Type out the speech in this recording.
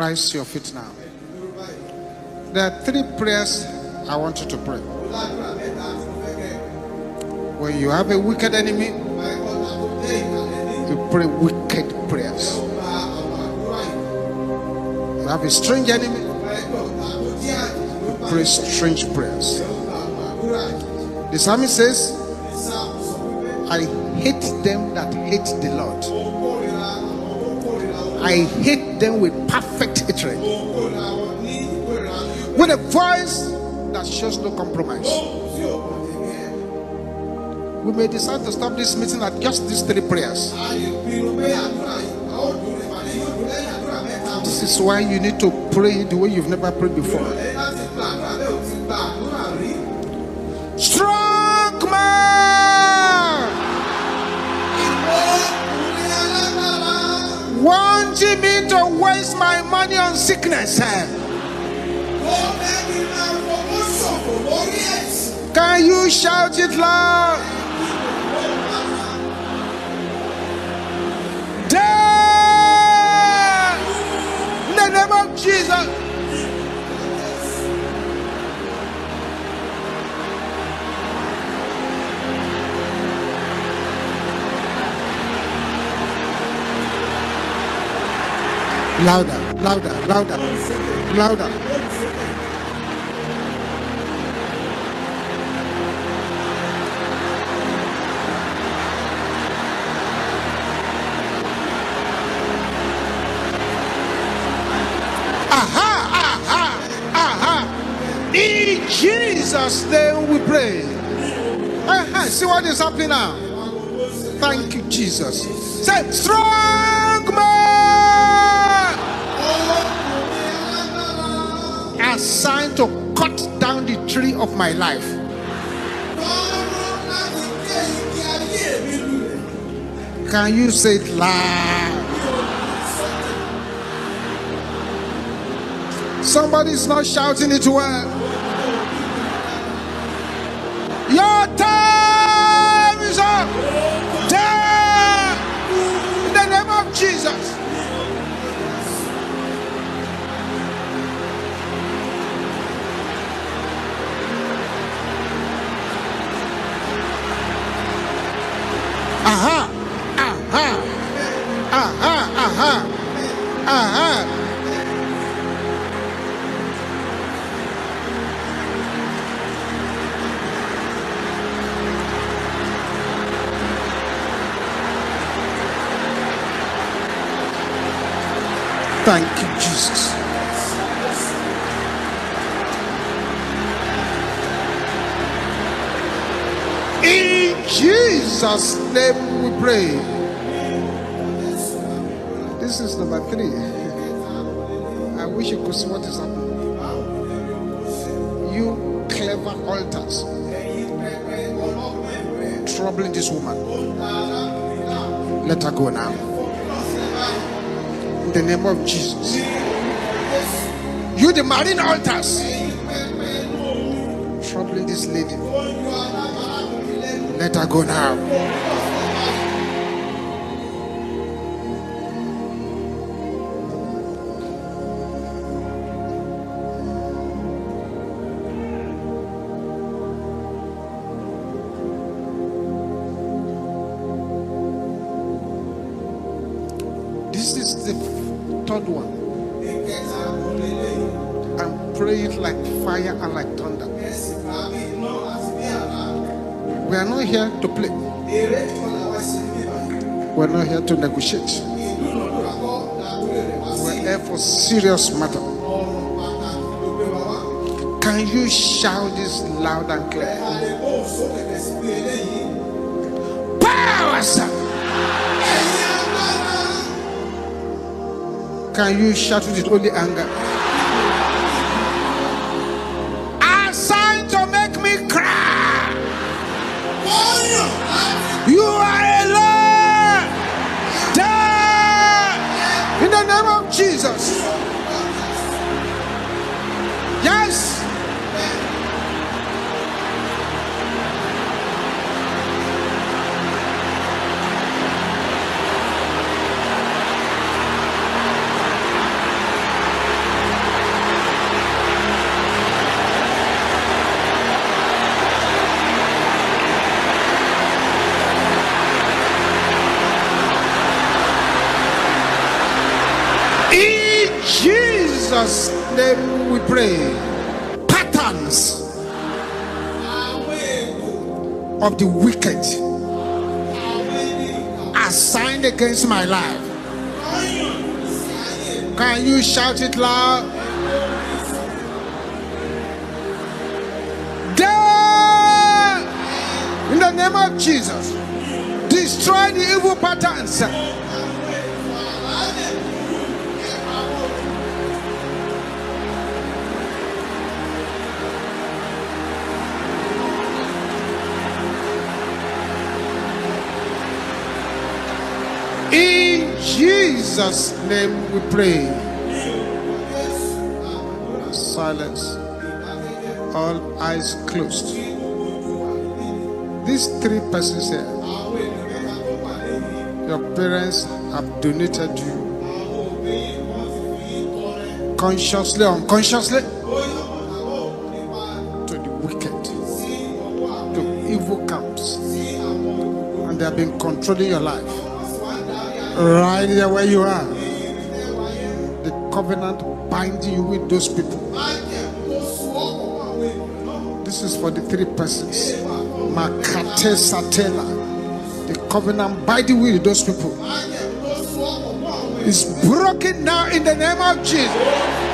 Rise to your feet now. There are 3 prayers I want you to pray. When you have a wicked enemy, you pray wicked prayers. You have a strange enemy, you pray strange prayers. The psalmist says, I hate them that hate the Lord. I hate them with perfect hatred, with a voice that shows no compromise. We may decide to stop this meeting at just these 3 prayers. This is why you need to pray the way you've never prayed before. Strong man, wanting me to waste my money on sickness. Can you shout it loud? Death! In the name of Jesus. Louder, louder, louder, louder. In Jesus' name we pray. See what is happening now. Thank you, Jesus. Say, strong man, assigned to cut down the tree of my life. Can you say it loud? Somebody's not shouting it well. Your time is up. Death! In the name of Jesus. Aha! Aha! Aha! Aha! Aha! Thank you, Jesus. In Jesus' name we pray. This is number 3. I wish you could see what is happening. You clever altars troubling this woman. Let her go now. In the name of Jesus. You the marine altars troubling this lady. Let her go now. This is the 3rd one. And pray it like fire and like thunder. We are not here to play. We are not here to negotiate. We are here for serious matter. Can you shout this loud and clear? Powers! Can you shout with only anger? Assigned to make me cry. You are alone. Die in the name of Jesus. Yes. Jesus' name we pray. Patterns of the wicked assigned against my life. Can you shout it loud? Die! In the name of Jesus, destroy the evil patterns. In Jesus' name we pray. Silence. All eyes closed. These three persons here, your parents have donated you consciously or unconsciously to the wicked, to evil camps, and they have been controlling your life. Right there where you are, the covenant binding you with those people. This is for the three persons. Makate Satela, the covenant binding with those people is broken now in the name of Jesus.